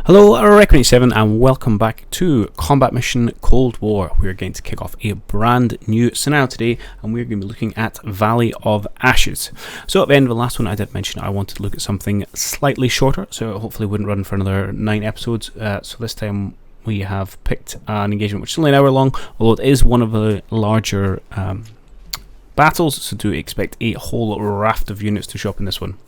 Hello, Reckoning 7, and welcome back to Combat Mission Cold War. We're going to kick off a brand new scenario today, and we're going to be looking at Valley of Ashes. So at the end of the last one, I did mention I wanted to look at something slightly shorter, so hopefully it wouldn't run for another 9 episodes. So this time we have picked an engagement which is only an hour long, although it is one of the larger battles, so do expect a whole raft of units to show up in this one.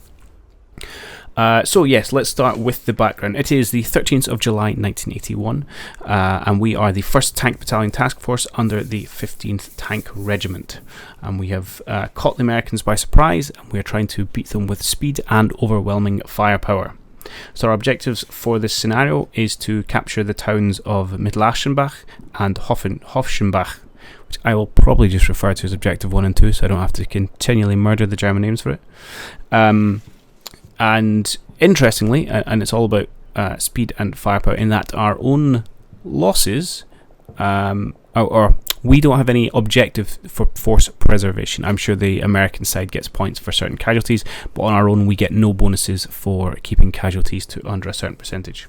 So yes, let's start with the background. It is the 13th of July 1981, and we are the 1st Tank Battalion Task Force under the 15th Tank Regiment. And we have caught the Americans by surprise, and we are trying to beat them with speed and overwhelming firepower. So our objectives for this scenario is to capture the towns of Mittelashenbach and Hofashenbach, which I will probably just refer to as Objective 1 and 2, so I don't have to continually murder the German names for it. And interestingly, and it's all about speed and firepower, in that our own losses, or we don't have any objective for force preservation. I'm sure the American side gets points for certain casualties, but on our own we get no bonuses for keeping casualties to under a certain percentage.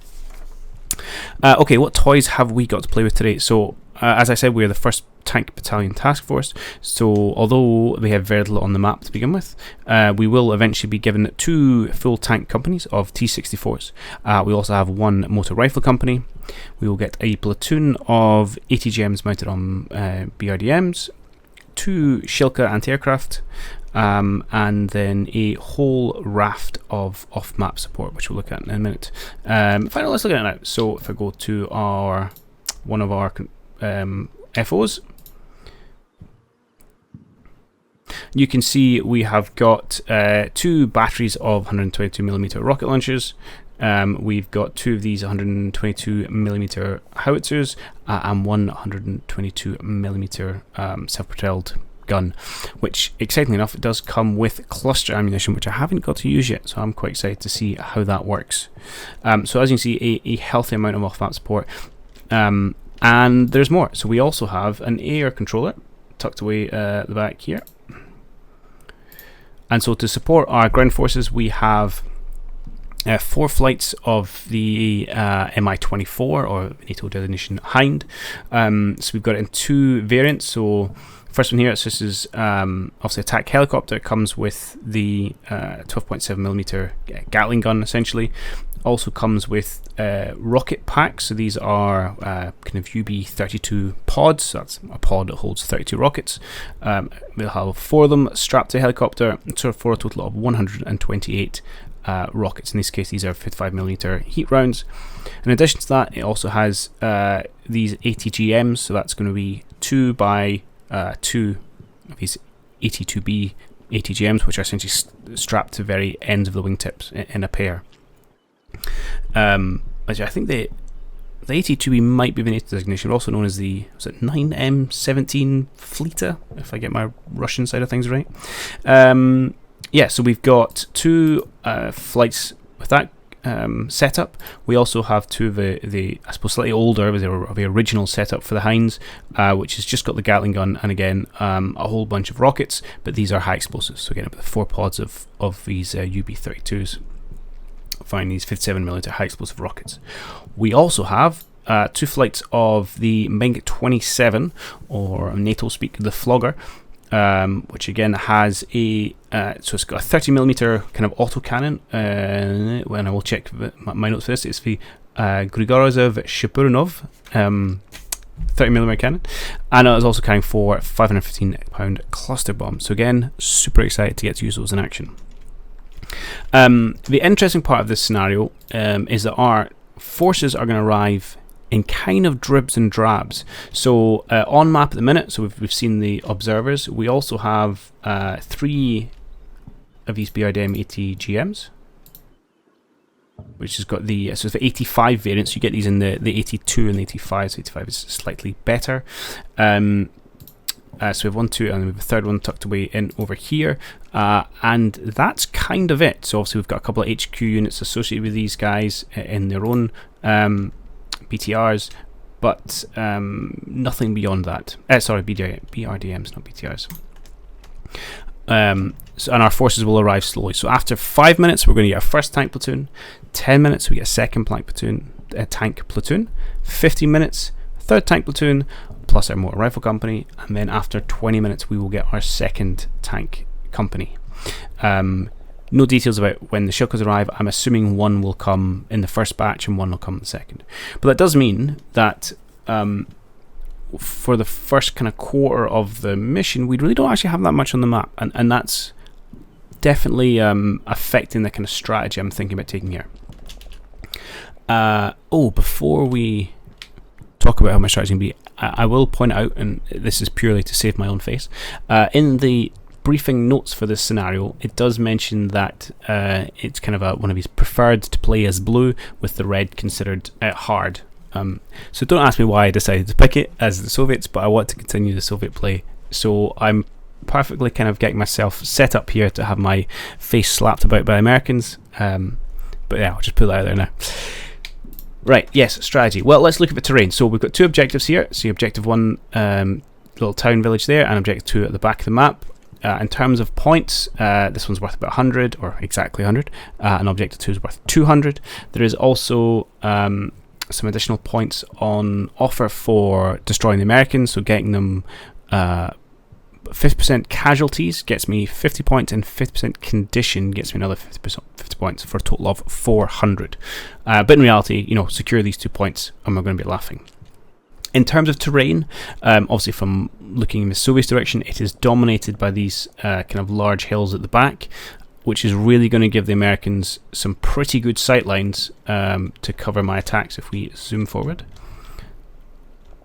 Okay, what toys have we got to play with today? So, as I said, we're the 1st Tank Battalion Task Force, so although they have very little on the map to begin with, we will eventually be given 2 full tank companies of T-64s. We also have 1 motor rifle company. We will get a platoon of ATGMs mounted on BRDMs, 2 Shilka anti-aircraft, and then a whole raft of off-map support, which we'll look at in a minute. Finally, let's look at it now. So if I go to one of our FOs, you can see we have got 2 batteries of 122mm rocket launchers. We've got 2 of these 122mm howitzers and 1 122mm self-propelled gun, which, excitingly enough, it does come with cluster ammunition, which I haven't got to use yet, so I'm quite excited to see how that works. So as you can see, a healthy amount of off-map support, and there's more. So we also have an air controller tucked away at the back here, and so to support our ground forces we have 4 flights of the Mi-24, or NATO designation Hind. So we've got it in 2 variants. So first one here, so this is obviously a attack helicopter. It comes with the 12.7mm Gatling gun, essentially. Also comes with rocket packs. So these are kind of UB-32 pods. So that's a pod that holds 32 rockets. We'll have 4 of them strapped to a helicopter, for a total of 128 rockets. In this case, these are 55mm heat rounds. In addition to that, it also has these ATGMs. So that's going to be 2 by 2 of these 82B ATGMs, which are essentially strapped to very ends of the wingtips in a pair. Which I think the 82B might be the NATO designation, also known as the 9M17 Fleeta, if I get my Russian side of things right. Yeah, so we've got 2 flights with that setup. We also have 2 of the I suppose slightly older, the original setup for the Hinds, which has just got the Gatling gun and again a whole bunch of rockets, but these are high explosives. So again, 4 pods of these UB-32s. Find these 57mm high explosive rockets. We also have 2 flights of the MiG-27, or NATO speak, the Flogger, which again has a so it's got a 30mm kind of autocannon. When I will check my notes for this, it's the Grigorov Shepurnov 30mm cannon, and it is also carrying 4 515-pound cluster bombs. So again, super excited to get to use those in action. The interesting part of this scenario is that our forces are going to arrive in kind of dribs and drabs. So on map at the minute, so we've seen the observers. We also have 3 of these BRDM ATGMs, which has got the so the 85 variants. You get these in the 82 and the 85. So 85 is slightly better. So we have 1, 2, and we have a 3rd one tucked away in over here, and that's kind of it. So obviously we've got a couple of HQ units associated with these guys in their own BTRs, but nothing beyond that. Sorry, BRDMs, not BTRs. So, and our forces will arrive slowly. So after 5 minutes, we're going to get our 1st tank platoon. 10 minutes, we get a 2nd tank platoon. tank platoon, 15 minutes, third tank platoon, plus our motor rifle company, and then after 20 minutes we will get our second tank company. No details about when the Shilkas arrive. I'm assuming one will come in the first batch and one will come in the second. But that does mean that for the first kind of quarter of the mission, we really don't actually have that much on the map, and that's definitely affecting the kind of strategy I'm thinking about taking here. Before we talk about how my strategy can be, I will point out, and this is purely to save my own face, in the briefing notes for this scenario, it does mention that it's kind of one of these preferred to play as blue, with the red considered hard. So don't ask me why I decided to pick it as the Soviets, but I want to continue the Soviet play. So I'm perfectly kind of getting myself set up here to have my face slapped about by Americans. But yeah, I'll just put that out there now. Right, yes, strategy. Well, let's look at the terrain. So we've got two objectives here. So objective 1, little town village there, and objective 2 at the back of the map. In terms of points, this one's worth about 100, or exactly 100, and objective 2 is worth 200. There is also some additional points on offer for destroying the Americans, so getting them 50% casualties gets me 50 points, and 50% condition gets me another 50 points, for a total of 400. But in reality, secure these 2 points and we're going to be laughing. In terms of terrain, obviously from looking in the Soviet direction, it is dominated by these kind of large hills at the back, which is really going to give the Americans some pretty good sight lines to cover my attacks if we zoom forward.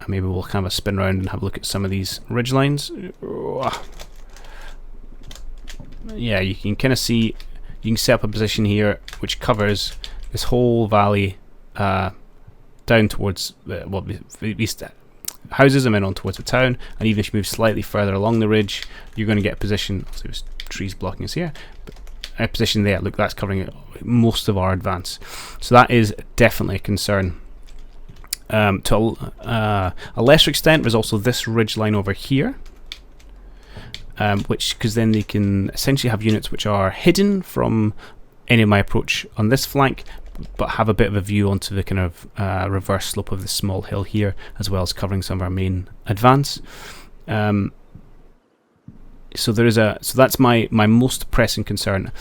And maybe we'll kind of spin around and have a look at some of these ridge lines. Yeah, you can kind of see, you can set up a position here which covers this whole valley down towards these houses and then on towards the town, and even if you move slightly further along the ridge, you're going to get a position. So there's trees blocking us here, but a position there. Look, that's covering most of our advance. So that is definitely a concern. To a lesser extent, there's also this ridge line over here, because then they can essentially have units which are hidden from any of my approach on this flank, but have a bit of a view onto the kind of reverse slope of this small hill here, as well as covering some of our main advance. So that's my most pressing concern.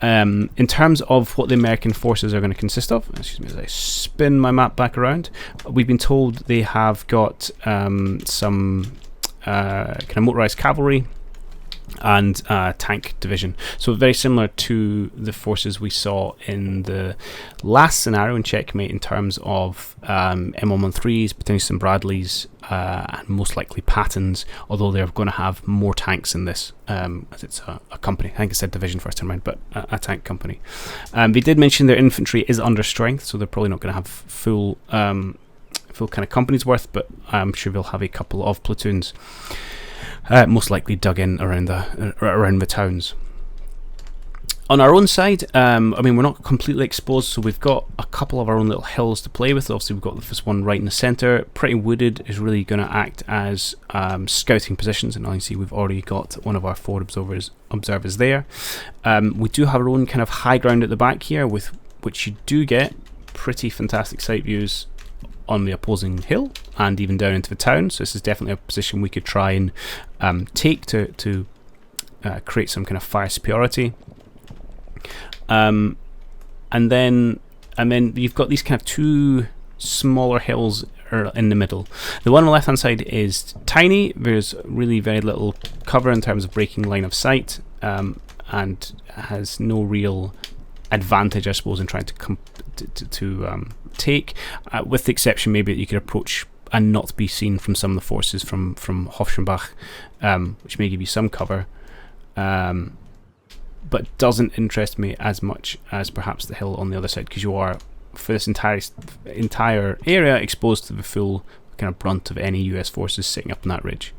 In terms of what the American forces are going to consist of, excuse me as I spin my map back around, we've been told they have got some kind of motorized cavalry and tank division. So very similar to the forces we saw in the last scenario in Checkmate in terms of M113s, potentially some Bradleys, and most likely Pattons, although they're going to have more tanks in this, as it's a company. I think it said division first time around, but a tank company. They did mention their infantry is under strength, so they're probably not going to have full kind of company's worth, but I'm sure they'll have a couple of platoons. Most likely dug in around the towns. On our own side, we're not completely exposed, so we've got a couple of our own little hills to play with. Obviously, we've got this one right in the centre. Pretty wooded, is really going to act as scouting positions, and you can see we've already got one of our forward observers there. We do have our own kind of high ground at the back here, with which you do get pretty fantastic sight views on the opposing hill and even down into the town. So this is definitely a position we could try and take to create some kind of fire superiority. And then you've got these kind of two smaller hills in the middle. The one on the left hand side is tiny. There's really very little cover in terms of breaking line of sight, and has no real advantage, I suppose, in trying to take, with the exception maybe that you could approach and not be seen from some of the forces from Hofashenbach, which may give you some cover, but doesn't interest me as much as perhaps the hill on the other side, because you are, for this entire area, exposed to the full kind of brunt of any US forces sitting up on that ridge,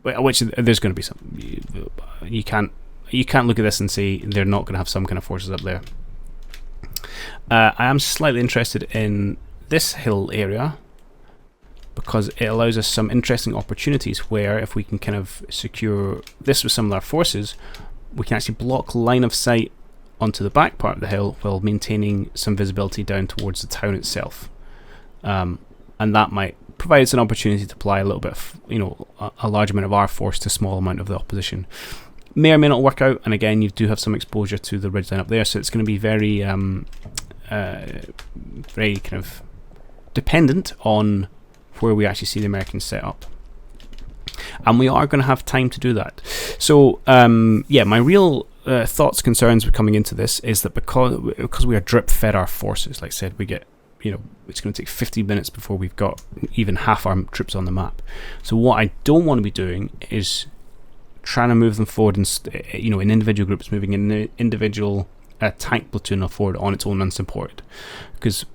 which there's going to be some. You can't look at this and say they're not going to have some kind of forces up there. I am slightly interested in this hill area because it allows us some interesting opportunities where, if we can kind of secure this with some of our forces, we can actually block line of sight onto the back part of the hill while maintaining some visibility down towards the town itself. And that might provide us an opportunity to apply a little bit of, a large amount of our force to a small amount of the opposition. May or may not work out, and again, you do have some exposure to the ridgeline up there, so it's going to be very, very kind of dependent on where we actually see the Americans set up. And we are going to have time to do that. So, my real thoughts, concerns coming into this is that because we are drip fed our forces, like I said, we get, it's going to take 50 minutes before we've got even half our troops on the map. So what I don't want to be doing is trying to move them forward in individual groups, moving an individual tank platoon forward on its own unsupported, because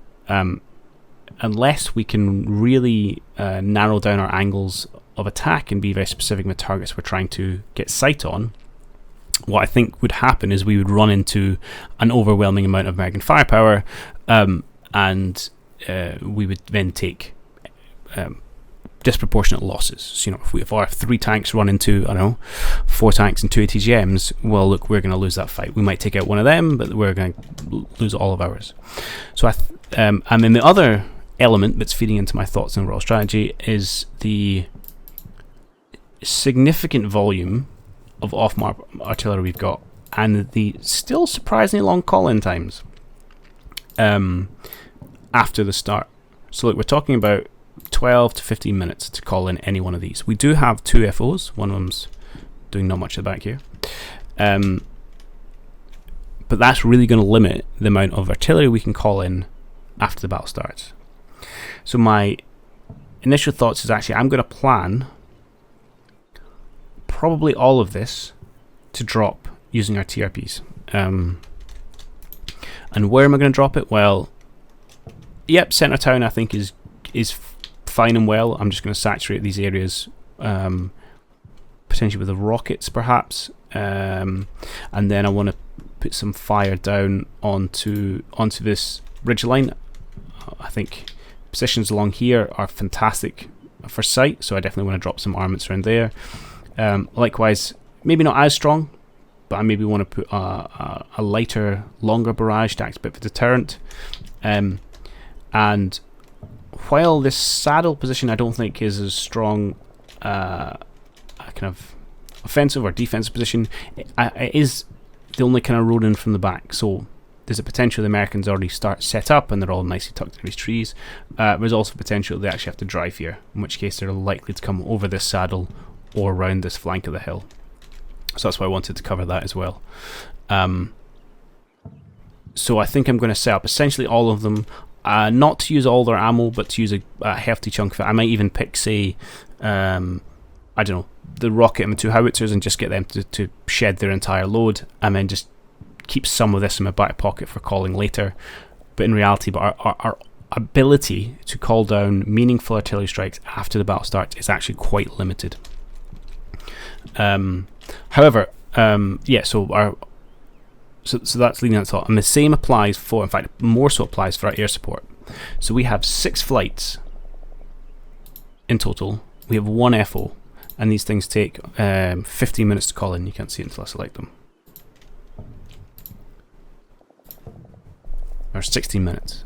unless we can really narrow down our angles of attack and be very specific with targets we're trying to get sight on, what I think would happen is we would run into an overwhelming amount of American firepower, and we would then take disproportionate losses. So, if our 3 tanks run into, 4 tanks and 2 ATGMs, well, look, we're going to lose that fight. We might take out one of them, but we're going to lose all of ours. So and then the other element that's feeding into my thoughts on overall strategy is the significant volume of off-map artillery we've got, and the still surprisingly long call-in times after the start. So look, we're talking about 12 to 15 minutes to call in any one of these. We do have 2 FOs. One of them's doing not much at the back here. But that's really going to limit the amount of artillery we can call in after the battle starts. So my initial thoughts is actually I'm going to plan probably all of this to drop using our TRPs. And where am I going to drop it? Well, yep, centre town I think is fine and well. I'm just going to saturate these areas, potentially with the rockets perhaps, and then I want to put some fire down onto this ridgeline. I think positions along here are fantastic for sight, so I definitely want to drop some armaments around there. Likewise, maybe not as strong, but I maybe want to put a lighter, longer barrage to act a bit of a deterrent. And while this saddle position I don't think is as strong a kind of offensive or defensive position, it is the only kind of road in from the back. So there's a potential the Americans already start set up and they're all nicely tucked in these trees. There's also potential they actually have to drive here, in which case they're likely to come over this saddle or around this flank of the hill. So that's why I wanted to cover that as well. So I think I'm going to set up essentially all of them, not to use all their ammo, but to use a hefty chunk of it. I might even pick, say, I don't know, the rocket and the 2 howitzers and just get them to shed their entire load, and then just keep some of this in my back pocket for calling later. But in reality, our ability to call down meaningful artillery strikes after the battle starts is actually quite limited. However, so that's leading that thought, and the same applies for, in fact, more so applies for our air support. So we have 6 flights in total. We have 1 FO, and these things take 15 minutes to call in. You can't see it until I select them. Or 16 minutes.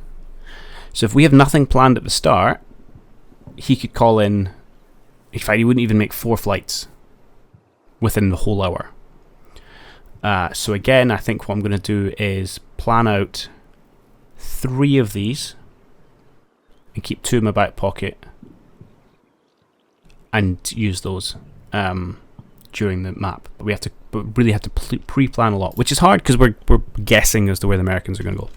So if we have nothing planned at the start, he could call in. In fact, he wouldn't even make 4 flights within the whole hour. So again, I think what I'm going to do is plan out 3 of these and keep 2 in my back pocket and use those during the map. But we really have to pre-plan a lot, which is hard because we're guessing as to where the Americans are going to go.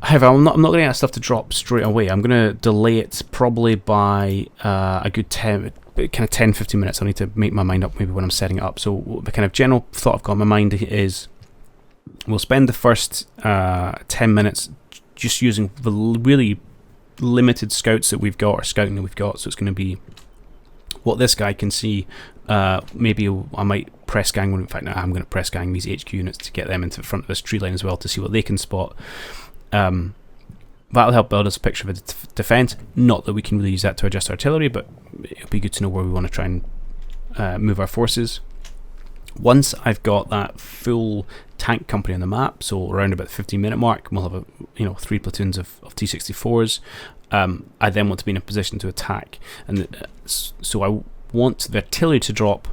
However, I'm not going to get that stuff to drop straight away. I'm going to delay it probably by a good 10-15 minutes. I need to make my mind up maybe when I'm setting it up. So the kind of general thought I've got in my mind is we'll spend the first 10 minutes just using the really limited scouts that we've got, or scouting that we've got. So it's going to be what this guy can see. Maybe I might press gang. In fact, no, I'm going to press gang these HQ units to get them into the front of this tree line as well to see what they can spot. That'll help build us a picture of a defence. Not that we can really use that to adjust artillery, but it'll be good to know where we want to try and move our forces. Once I've got that full tank company on the map, so around about the 15-minute mark, we'll have 3 platoons of T-64s. I then want to be in a position to attack, and so I want the artillery to drop.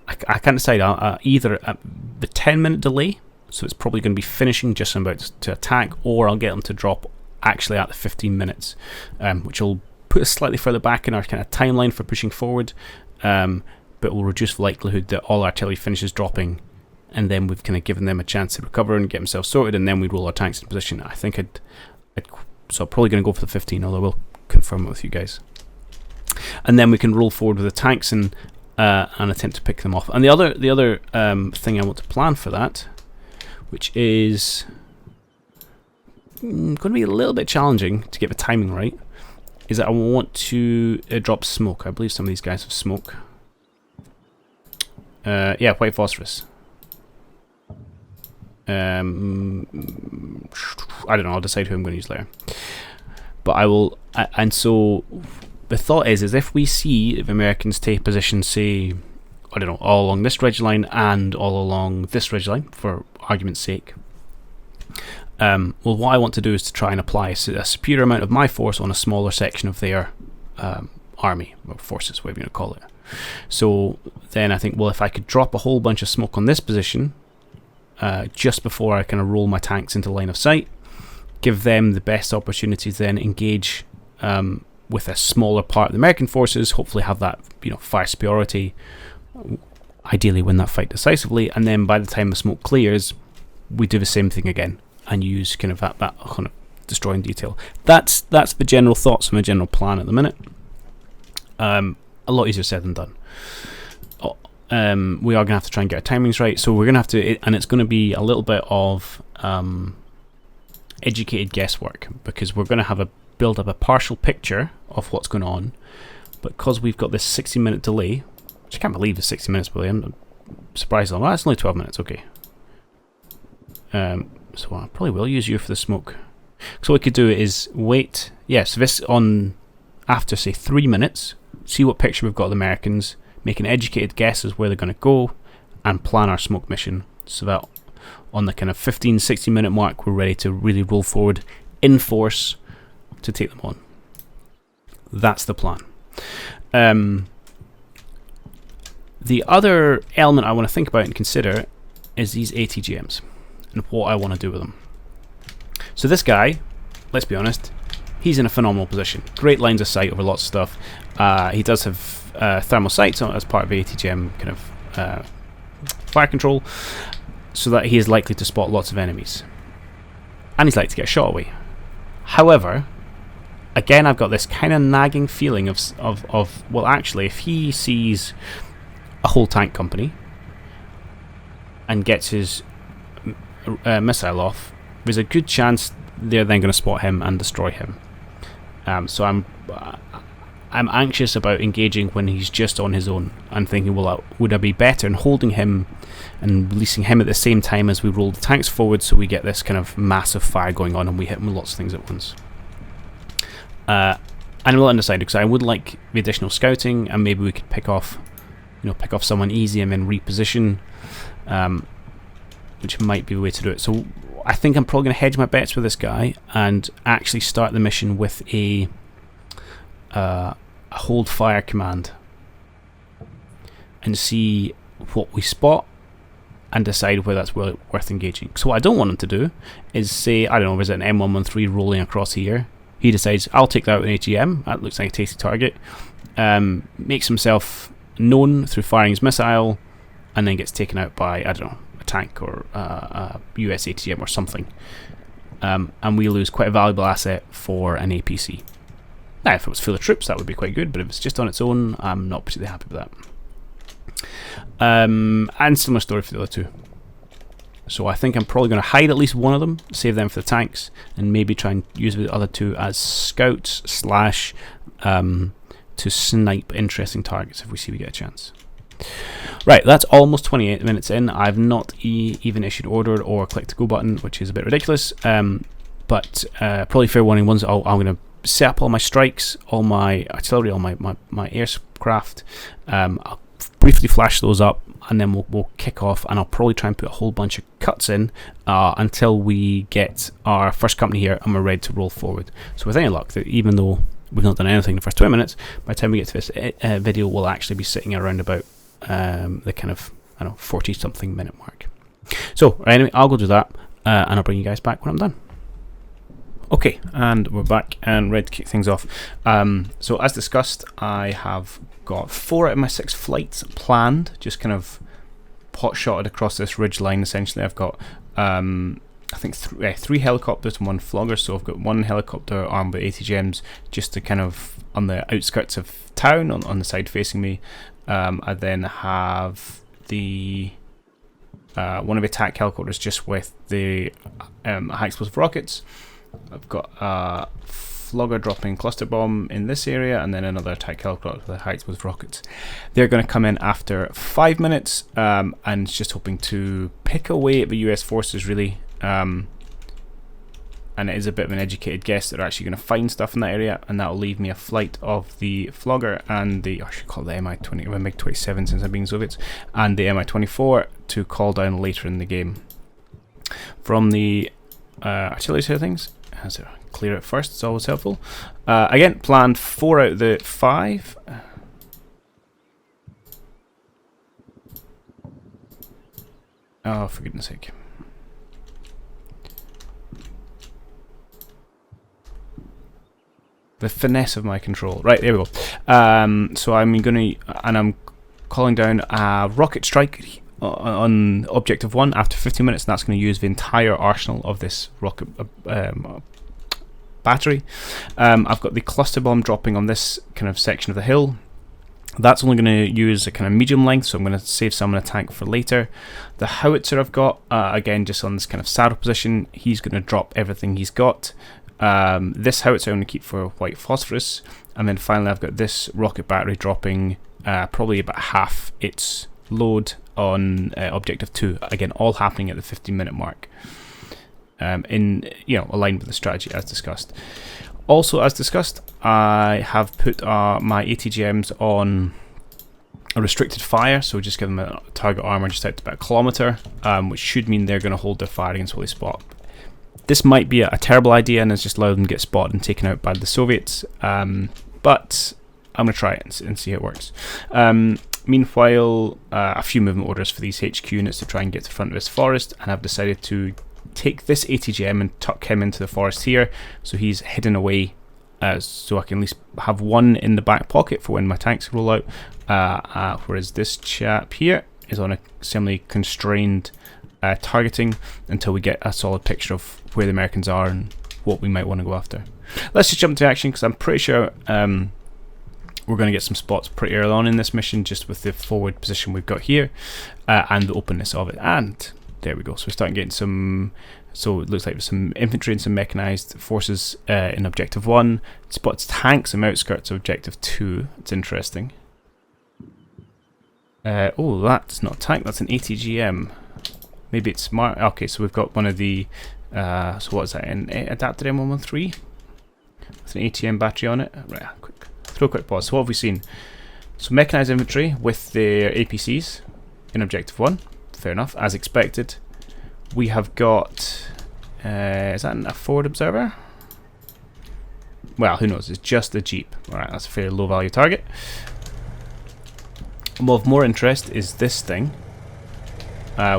I can't decide, either at the 10-minute delay, so it's probably going to be finishing just about to attack, or I'll get them to drop actually at the 15 minutes, which will put us slightly further back in our kind of timeline for pushing forward, but will reduce the likelihood that all artillery finishes dropping, and then we've kind of given them a chance to recover and get themselves sorted, and then we roll our tanks in position. I think so I'm probably going to go for the 15, although I will confirm it with you guys. And then we can roll forward with the tanks and attempt to pick them off. And the other thing I want to plan for that, which is going to be a little bit challenging to get the timing right, is that I want to drop smoke. I believe some of these guys have smoke. Yeah, white phosphorus. I don't know, I'll decide who I'm going to use later. But I will, and so the thought is if we see the Americans take position, say, I don't know, all along this ridge line and all along this ridge line, for argument's sake, well, what I want to do is to try and apply a superior amount of my force on a smaller section of their army, or forces, whatever you want to call it. So then I think, well, if I could drop a whole bunch of smoke on this position, just before I kind of roll my tanks into line of sight, give them the best opportunity to then engage with a smaller part of the American forces, hopefully have that fire superiority, ideally win that fight decisively, and then by the time the smoke clears, we do the same thing again and use kind of that kind of destroying detail. That's the general thoughts and the general plan at the minute. A lot easier said than done. We are going to have to try and get our timings right, so we're going to have to, and it's going to be a little bit of educated guesswork, because we're going to have build up a partial picture of what's going on, but because we've got this 60-minute delay, which I can't believe is 60 minutes, but I'm surprised. Well, it's only 12 minutes, okay. So I probably will use you for the smoke. So what we could do is wait, so this on after say 3 minutes, see what picture we've got of the Americans, make an educated guess as where they're going to go, and plan our smoke mission, so that on the kind of 15-60 minute mark we're ready to really roll forward in force to take them on. That's the plan. The other element I want to think about and consider is these ATGMs and what I want to do with them. So this guy, let's be honest, he's in a phenomenal position. Great lines of sight over lots of stuff. He does have thermal sights as part of the ATGM kind of fire control, so that he is likely to spot lots of enemies. And he's likely to get shot away. However, again, I've got this kind of nagging feeling of well, actually, if he sees a whole tank company and gets his missile off, there's a good chance they're then going to spot him and destroy him. So I'm anxious about engaging when he's just on his own. I'm thinking, well, would I be better in holding him and releasing him at the same time as we roll the tanks forward, so we get this kind of massive fire going on and we hit him with lots of things at once. And I'm a little undecided, because I would like the additional scouting, and maybe we could pick off someone easy and then reposition, which might be the way to do it. So I think I'm probably going to hedge my bets with this guy and actually start the mission with a hold fire command and see what we spot and decide whether that's worth engaging. So what I don't want him to do is say, I don't know, there's an M113 rolling across here. He decides, I'll take that out with an AGM, that looks like a tasty target, makes himself known through firing his missile, and then gets taken out by, I don't know, a tank or a US ATGM or something. And we lose quite a valuable asset for an APC. Now, if it was full of troops, that would be quite good, but if it's just on its own, I'm not particularly happy with that. And similar story for the other two. So I think I'm probably going to hide at least one of them, save them for the tanks, and maybe try and use the other two as scouts / to snipe interesting targets if we see we get a chance. Right, that's almost 28 minutes in. I've not even issued order or clicked the go button, which is a bit ridiculous. But probably fair warning ones. I'm going to set up all my strikes, all my artillery, all my aircraft. I'll briefly flash those up, and then we'll kick off, and I'll probably try and put a whole bunch of cuts in until we get our first company here and we're ready to roll forward. So with any luck, that even though we've not done anything in the first 20 minutes, by the time we get to this video, we'll actually be sitting around about the kind of, I don't know, 40 something minute mark. So anyway, I'll go do that, and I'll bring you guys back when I'm done. Okay, and we're back and ready to kick things off. So as discussed, I have got 4 out of my 6 flights planned, just kind of pot-shotted across this ridge line essentially. I've got I think 3 helicopters and 1 flogger, so I've got 1 helicopter armed with ATGMs just to kind of on the outskirts of town, on the side facing me. I then have the one of the attack helicopters just with the high explosive rockets. I've got a flogger dropping cluster bomb in this area, and then another attack helicopter with high explosive rockets. They're going to come in after 5 minutes, and just hoping to pick away at the US forces really. And it is a bit of an educated guess that they're actually going to find stuff in that area, and that'll leave me a flight of the flogger and the, I should call it the MI-20, or MiG-27 since I've been Soviets, and the MI-24 to call down later in the game. From the artillery side of things, as it clear it first, it's always helpful. Again, planned 4 out of the 5. Oh, for goodness sake. The finesse of my control. Right, there we go. So I'm going to, and I'm calling down a rocket strike on objective 1 after 15 minutes, and that's going to use the entire arsenal of this rocket battery. I've got the cluster bomb dropping on this kind of section of the hill. That's only going to use a kind of medium length, so I'm going to save some in a tank for later. The howitzer I've got, again, just on this kind of saddle position, he's going to drop everything he's got. This howitzer I'm going to keep for white phosphorus, and then finally I've got this rocket battery dropping probably about half its load on objective 2. Again, all happening at the 15-minute mark. In aligned with the strategy as discussed. Also, as discussed, I have put my ATGMs on a restricted fire, so just give them a target armor just out to about a kilometer, which should mean they're going to hold their fire against what they spot. This might be a terrible idea and it's just allowed them to get spotted and taken out by the Soviets, but I'm going to try it and see how it works. Meanwhile, a few movement orders for these HQ units to try and get to the front of this forest, and I've decided to take this ATGM and tuck him into the forest here, so he's hidden away, so I can at least have one in the back pocket for when my tanks roll out, whereas this chap here is on a similarly constrained targeting until we get a solid picture of where the Americans are and what we might want to go after. Let's just jump into action, because I'm pretty sure we're going to get some spots pretty early on in this mission, just with the forward position we've got here and the openness of it. And there we go. So we're starting getting some. So it looks like there's some infantry and some mechanized forces in objective 1. Spots tanks on the outskirts of objective 2. It's interesting. Oh, that's not a tank. That's an ATGM. Maybe it's smart. Okay, so we've got one of the. So what is that? An adapted M113. With an ATM battery on it. Right. Throw a quick pause. So what have we seen? So mechanized infantry with their APCs in objective 1. Fair enough, as expected. We have got, is that a forward observer? Well, who knows, it's just a jeep. Alright, that's a fairly low value target. And of more interest is this thing,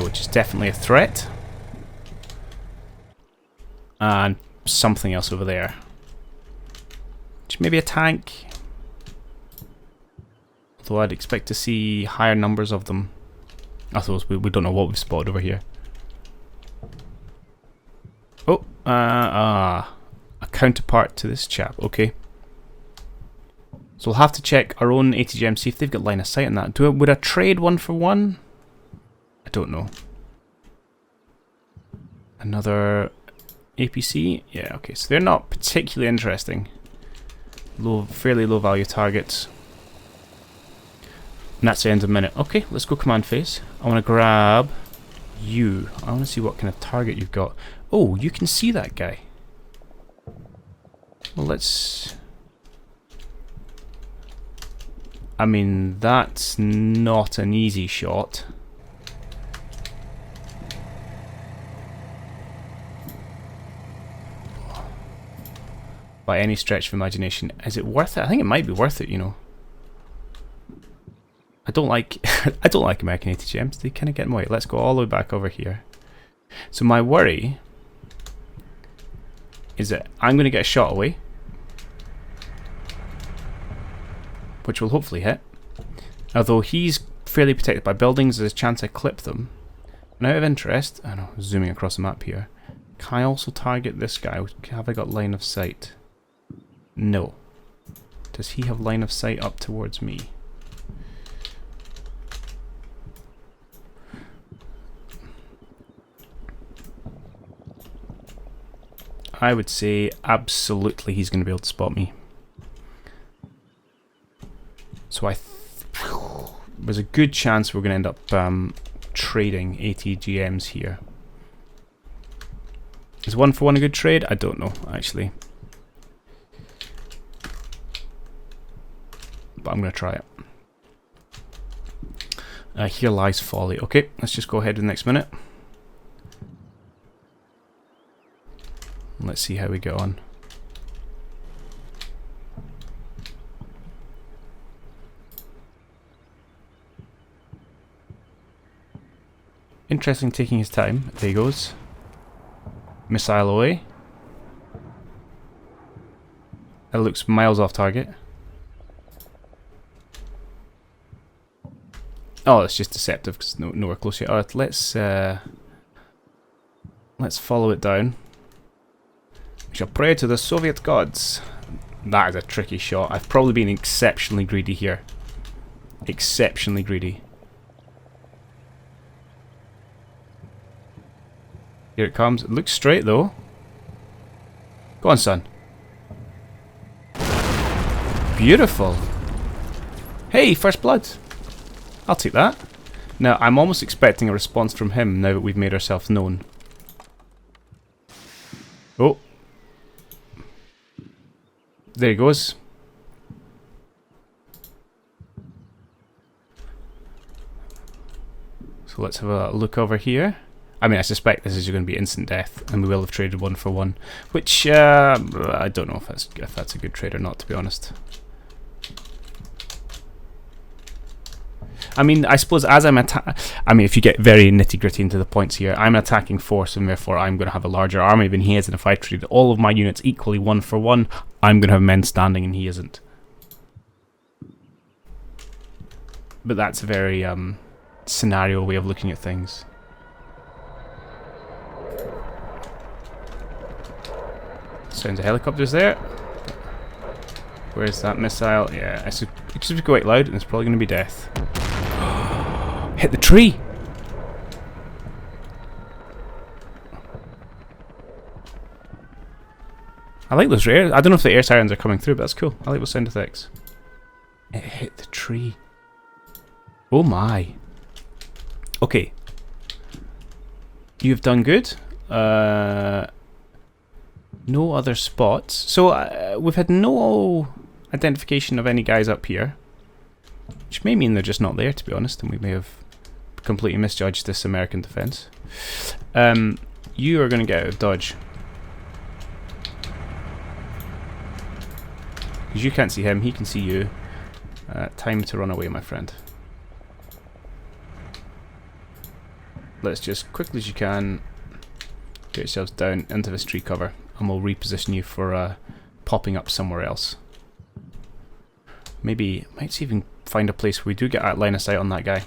which is definitely a threat. And something else over there. Which may be a tank. Although I'd expect to see higher numbers of them. I suppose we don't know what we've spotted over here. Oh, a counterpart to this chap. Okay. So we'll have to check our own ATGM, see if they've got line of sight on that. Would I trade 1 for 1? I don't know. Another APC? Yeah, okay. So they're not particularly interesting. Fairly low value targets. And that's the end of a minute. Okay, let's go command phase. I want to grab you. I want to see what kind of target you've got. Oh, you can see that guy. Well, let's... I mean, that's not an easy shot. By any stretch of imagination. Is it worth it? I think it might be worth it, you know. I don't like I don't like American ATGMs. They kind of get in my way. Let's go all the way back over here. So my worry is that I'm going to get a shot away, which will hopefully hit. Although he's fairly protected by buildings, there's a chance I clip them. And out of interest, I know, zooming across the map here, can I also target this guy? Have I got line of sight? No. Does he have line of sight up towards me? I would say absolutely he's going to be able to spot me. So there's a good chance we're going to end up trading ATGMs here. Is 1-for-1 a good trade? I don't know, actually. But I'm going to try it. Here lies folly. Okay, let's just go ahead with the next minute. Let's see how we get on. Interesting, taking his time. There he goes. Missile away. That looks miles off target. Oh, it's just deceptive because nowhere close yet. Alright, let's follow it down. We shall pray to the Soviet gods. That is a tricky shot. I've probably been exceptionally greedy here. Exceptionally greedy. Here it comes. It looks straight though. Go on, son. Beautiful. Hey, first blood. I'll take that. Now, I'm almost expecting a response from him now that we've made ourselves known. Oh. There he goes. So let's have a look over here. I mean, I suspect this is going to be instant death, and we will have traded 1-for-1, which I don't know if that's a good trade or not, to be honest. I mean, I suppose as I'm if you get very nitty-gritty into the points here, I'm an attacking force, and therefore I'm going to have a larger army than he is, and if I treat all of my units equally 1-for-1, I'm going to have men standing and he isn't. But that's a very scenario way of looking at things. Sounds of helicopters there. Where's that missile? Yeah, it's just be quite loud and it's probably going to be death. Hit the tree! I like those air. I don't know if the air sirens are coming through, but that's cool. I like those sound effects. It hit the tree. Oh my. Okay. You've done good. No other spots. So we've had no identification of any guys up here, which may mean they're just not there, to be honest, and we may have completely misjudged this American defense. You are going to get out of dodge. Because you can't see him, he can see you. Time to run away, my friend. Let's just, quickly as you can, get yourselves down into this tree cover, and we'll reposition you for popping up somewhere else. Maybe, might even find a place where we do get out line of sight on that guy.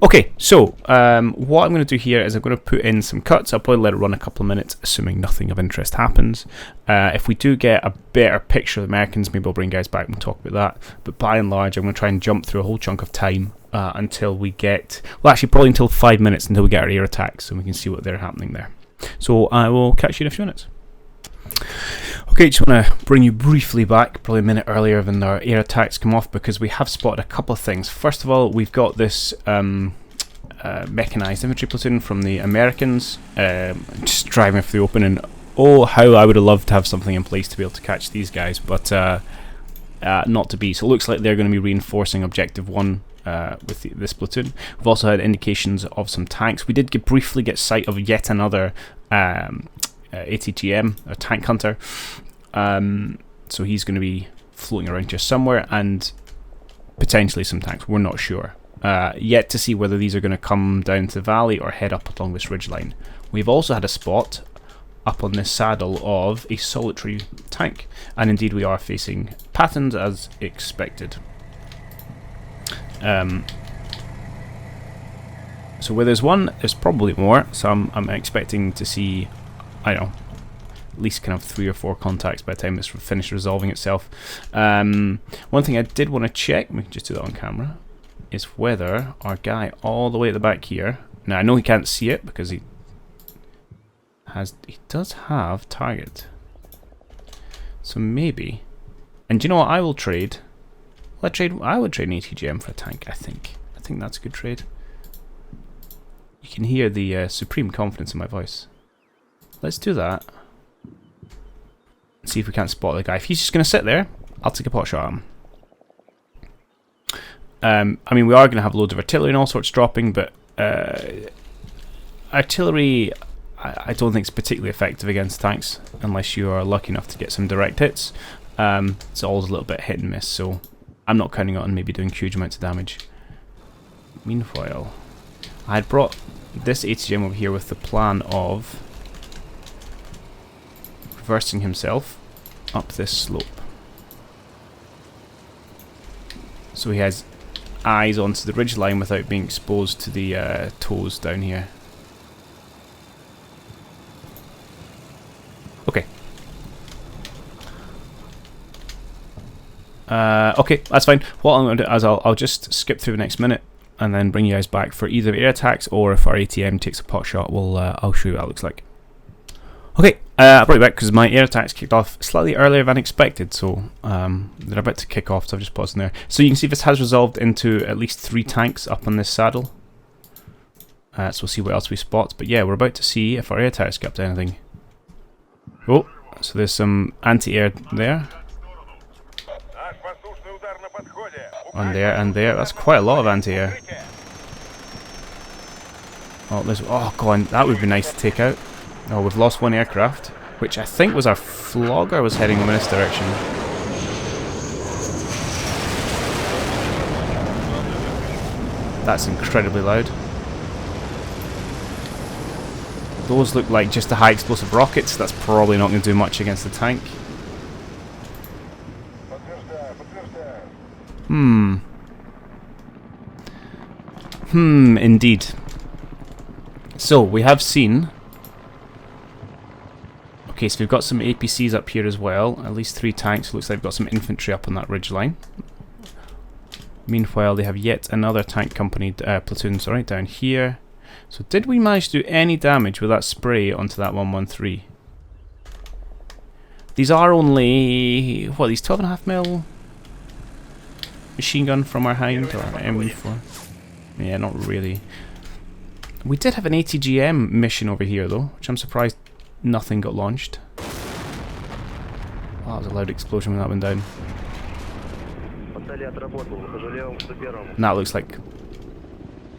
Okay, so what I'm going to do here is I'm going to put in some cuts. I'll probably let it run a couple of minutes, assuming nothing of interest happens. If we do get a better picture of the Americans, maybe I'll bring guys back and we'll talk about that. But by and large, I'm going to try and jump through a whole chunk of time until we get, well, actually probably until 5 minutes until we get our air attacks, and we can see what they're happening there. So I will catch you in a few minutes. Okay, just want to bring you briefly back, probably a minute earlier than our air attacks come off, because we have spotted a couple of things. First of all, we've got this mechanized infantry platoon from the Americans, just driving through the open, and oh, how I would have loved to have something in place to be able to catch these guys, but not to be. So it looks like they're going to be reinforcing Objective 1 with this platoon. We've also had indications of some tanks. We did briefly get sight of yet another ATGM, a tank hunter. So he's going to be floating around here somewhere, and potentially some tanks. We're not sure. Yet to see whether these are going to come down to the valley or head up along this ridgeline. We've also had a spot up on this saddle of a solitary tank, and indeed we are facing patterns as expected. So where there's one, there's probably more, so I'm expecting to see, I don't know, at least kind of 3 or 4 contacts by the time it's finished resolving itself. One thing I did want to check, we can just do that on camera, is whether our guy all the way at the back here, now I know he can't see it because he does have target. So maybe, and do you know what, I will trade, I would trade an ATGM for a tank, I think that's a good trade. You can hear the supreme confidence in my voice. Let's do that. See if we can't spot the guy. If he's just going to sit there, I'll take a pot shot at him. I mean, we are going to have loads of artillery and all sorts dropping, but artillery, I don't think it's particularly effective against tanks unless you are lucky enough to get some direct hits. It's always a little bit hit and miss, so I'm not counting on maybe doing huge amounts of damage. Meanwhile, I had brought this ATGM over here with the plan of reversing himself up this slope. So he has eyes onto the ridge line without being exposed to the toes down here. Okay. Okay, that's fine. What I'm going to do is I'll just skip through the next minute and then bring you guys back for either air attacks, or if our ATM takes a pot shot, I'll show you what that looks like. Okay, I brought you back because my air attacks kicked off slightly earlier than expected, so they're about to kick off, so I've just paused in there. So you can see this has resolved into at least 3 tanks up on this saddle. So we'll see what else we spot, but yeah, we're about to see if our air attacks get up to anything. Oh, so there's some anti-air there. And there, and there. That's quite a lot of anti-air. Oh, there's... Oh, go on. That would be nice to take out. Oh, we've lost 1 aircraft, which I think was our flogger was heading in this direction. That's incredibly loud. Those look like just the high explosive rockets. That's probably not going to do much against the tank. Indeed. So, we have seen... Okay, so we've got some APCs up here as well. At least 3 tanks. Looks like we've got some infantry up on that ridge line. Meanwhile, they have yet another tank company, platoon, sorry, down here. So did we manage to do any damage with that spray onto that 113? These are only... What, these 12.5mm machine gun from our Hind, or M4? Yeah, not really. We did have an ATGM mission over here though, which I'm surprised nothing got launched. Oh, that was a loud explosion when that went down. And that looks like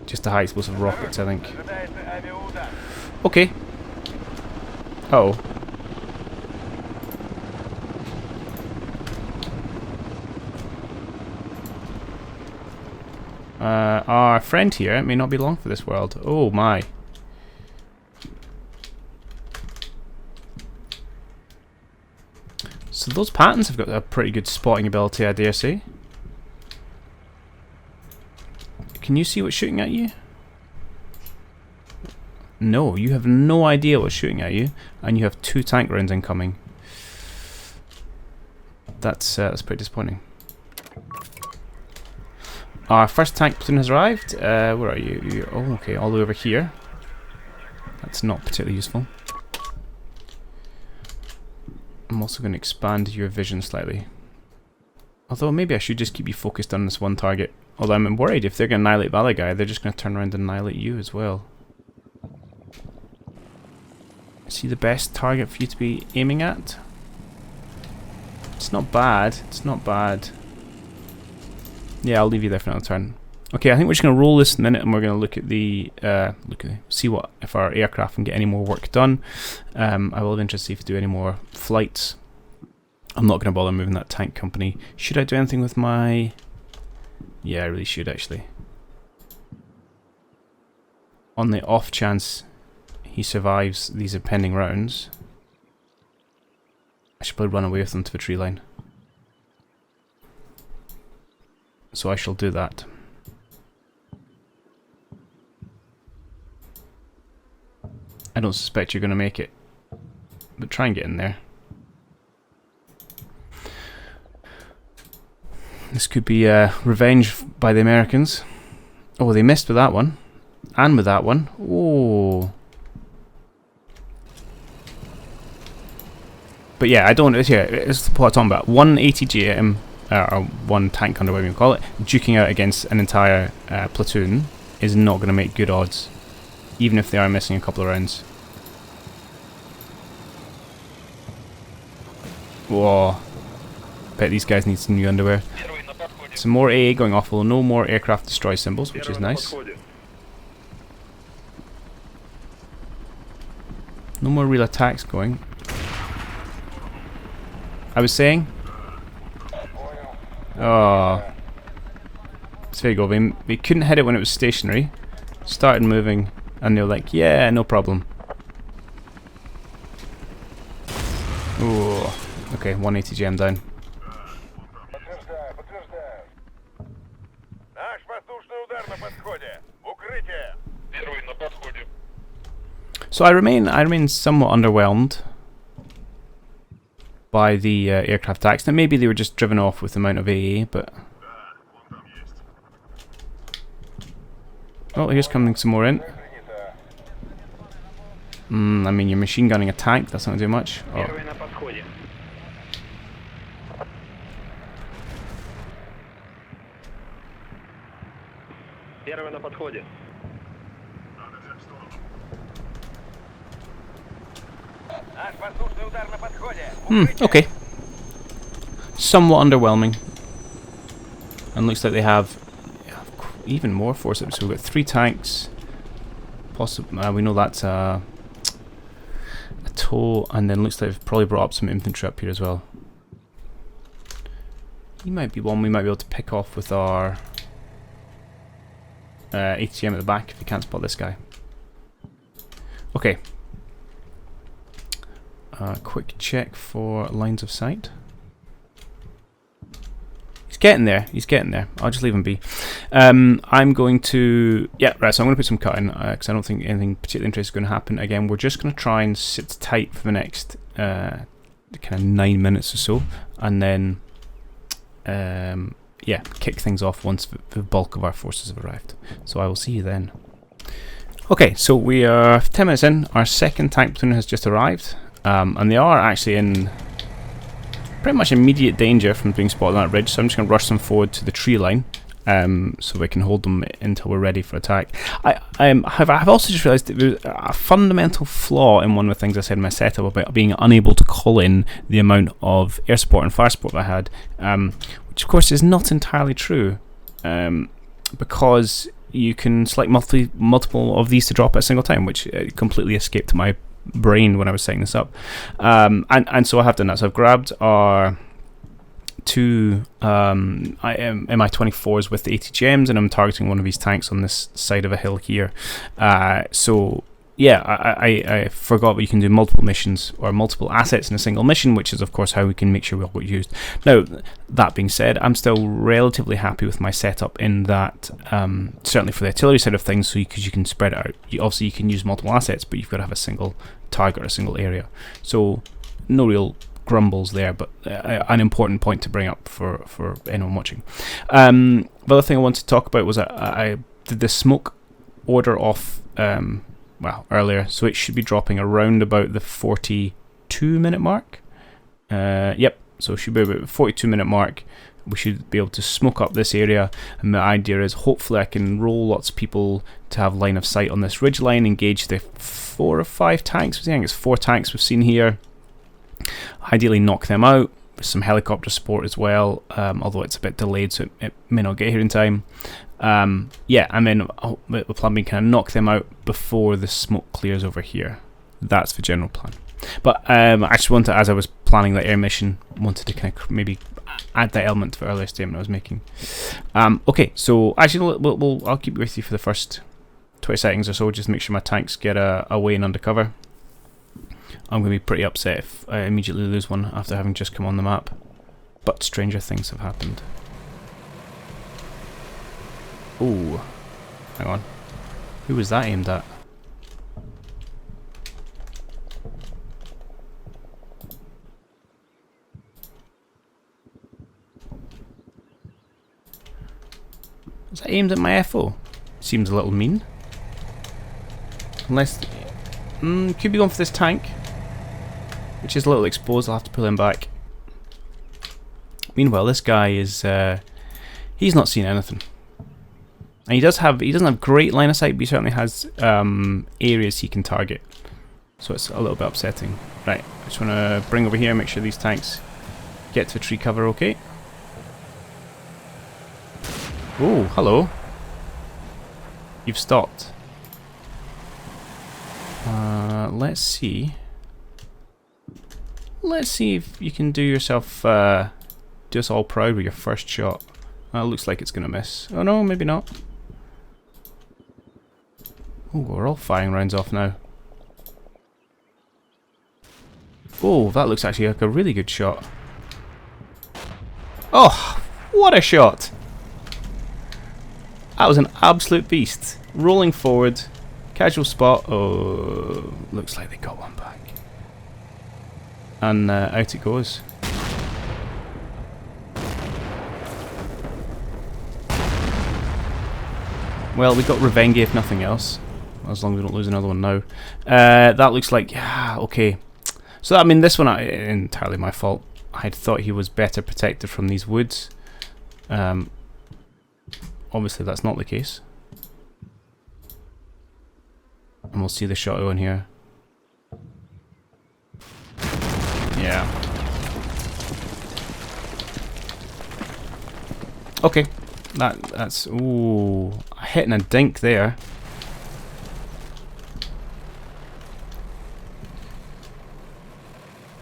just the high explosive rockets, I think. Okay. Uh-oh. Our friend here may not be long for this world. Oh my. So those patterns have got a pretty good spotting ability, I dare say. Can you see what's shooting at you? No, you have no idea what's shooting at you, and you have 2 tank rounds incoming. That's pretty disappointing. Our first tank platoon has arrived. Where are you? Oh, okay, all the way over here. That's not particularly useful. I'm also going to expand your vision slightly. Although maybe I should just keep you focused on this one target. Although I'm worried if they're going to annihilate the other guy, they're just going to turn around and annihilate you as well. Is he the best target for you to be aiming at? It's not bad. It's not bad. Yeah, I'll leave you there for another turn. Okay, I think we're just going to roll this in a minute, and we're going to look at the see what if our aircraft can get any more work done. I will be interested to see if we do any more flights. I'm not going to bother moving that tank company. Should I do anything with my? Yeah, I really should actually. On the off chance he survives these impending rounds, I should probably run away with them to the tree line. So I shall do that. I don't suspect you're going to make it, but try and get in there. This could be revenge by the Americans. Oh, they missed with that one. And with that one. Oh. But yeah, I don't... Here, it's what I'm talking about. One ATGM, or one tank under whatever you call it, duking out against an entire platoon is not going to make good odds. Even if they are missing a couple of rounds. Whoa. Bet these guys need some new underwear. Some more AA going off, although no more aircraft destroy symbols, which is nice. No more real attacks going. I was saying? Oh. So there you go. They couldn't hit it when it was stationary. Started moving, and they were like, yeah, no problem. Oh. Okay, 180 gem down. So I remain somewhat underwhelmed by the aircraft attacks. Now maybe they were just driven off with the amount of AA, but... Oh, here's coming some more in. I mean, you're machine gunning a tank, that's not going to do much. Oh. Okay. Somewhat underwhelming. And looks like they have even more forceps. So we've got 3 tanks. Possibly, we know that's a tow, and then looks like they've probably brought up some infantry up here as well. He might be one we might be able to pick off with our ATM at the back if we can't spot this guy. Okay. Quick check for lines of sight. He's getting there. He's getting there. I'll just leave him be. I'm going to... Yeah, right, so I'm going to put some cut in, because I don't think anything particularly interesting is going to happen. Again, we're just going to try and sit tight for the next kind of 9 minutes or so. And then, yeah, kick things off once the bulk of our forces have arrived. So I will see you then. Okay, so we are 10 minutes in. Our second tank platoon has just arrived. And they are actually in pretty much immediate danger from being spotted on that ridge, so I'm just going to rush them forward to the tree line, so we can hold them until we're ready for attack. I've also just realised that there's a fundamental flaw in one of the things I said in my setup about being unable to call in the amount of air support and fire support I had, which of course is not entirely true, because you can select multiple of these to drop at a single time, which completely escaped my brain when I was setting this up, and so I have done that. So I've grabbed our 2 Mi-24s with the ATGMs, and I'm targeting one of these tanks on this side of a hill here. So yeah, I forgot that you can do multiple missions or multiple assets in a single mission, which is of course how we can make sure we all get used. Now, that being said, I'm still relatively happy with my setup in that, certainly for the artillery side of things, so because you can spread it out. Obviously you can use multiple assets, but you've got to have a single target or a single area. So no real grumbles there, but an important point to bring up for anyone watching. The other thing I wanted to talk about was I did the smoke order off earlier, so it should be dropping around about the 42-minute mark. Yep, so it should be about the 42-minute mark. We should be able to smoke up this area, and the idea is hopefully I can roll lots of people to have line of sight on this ridge line, engage the 4 or 5 tanks. I think it's 4 tanks we've seen here. Ideally knock them out, some helicopter support as well, although it's a bit delayed, so it may not get here in time. Yeah, and then the plan being kind of knock them out before the smoke clears over here. That's the general plan. But I just wanted, as I was planning that air mission, wanted to kind of maybe add that element to the earlier statement I was making. Okay, so actually I'll keep with you for the first 20 seconds or so, just to make sure my tanks get away and under cover. I'm going to be pretty upset if I immediately lose one after having just come on the map. But stranger things have happened. Ooh, hang on. Who was that aimed at? Was that aimed at my FO? Seems a little mean. Unless... could be going for this tank, which is a little exposed. I'll have to pull him back. Meanwhile, this guy is... he's not seen anything. And he doesn't have great line of sight, but he certainly has areas he can target. So it's a little bit upsetting. Right, I just want to bring over here, make sure these tanks get to tree cover okay. Oh, hello. You've stopped. Let's see. Let's see if you can do yourself, do us all proud with your first shot. It looks like it's going to miss. Oh no, maybe not. Oh, we're all firing rounds off now. Oh, that looks actually like a really good shot. Oh, what a shot! That was an absolute beast. Rolling forward, casual spot. Oh, looks like they got one back. And out it goes. Well, we got Revenge if nothing else. As long as we don't lose another one now. That looks like, yeah, okay. So, I mean, this one, entirely my fault. I had thought he was better protected from these woods. Obviously, that's not the case. And we'll see the shot on here. Yeah. Okay. That's... Ooh. Hitting a dink there.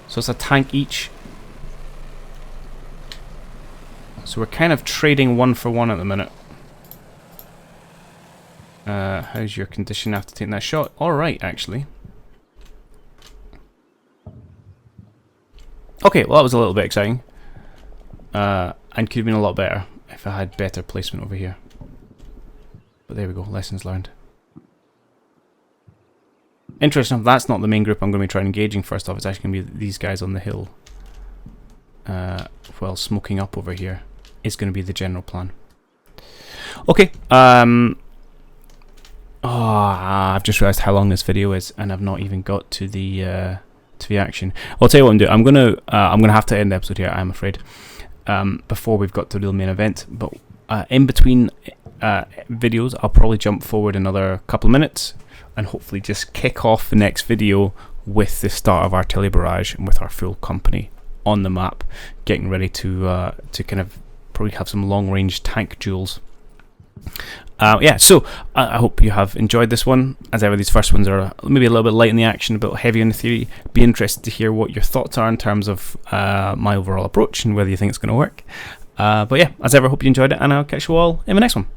So it's a tank each. So we're kind of trading one for one at the minute. How's your condition after taking that shot? Alright, actually. Okay, well that was a little bit exciting. And could have been a lot better if I had better placement over here. But there we go, lessons learned. Interesting enough, that's not the main group I'm going to be trying engaging first off. It's actually going to be these guys on the hill. While smoking up over here is going to be the general plan. Okay, I've just realised how long this video is, and I've not even got to the action. I'll tell you what I'm doing. I'm gonna have to end the episode here, I'm afraid, before we've got to the real main event. But in between videos, I'll probably jump forward another couple of minutes and hopefully just kick off the next video with the start of artillery barrage and with our full company on the map, getting ready to kind of probably have some long range tank duels. Yeah, so I hope you have enjoyed this one. As ever, these first ones are maybe a little bit light in the action, a bit heavy in the theory. Be interested to hear what your thoughts are in terms of my overall approach and whether you think it's going to work. But yeah, as ever, I hope you enjoyed it, and I'll catch you all in the next one.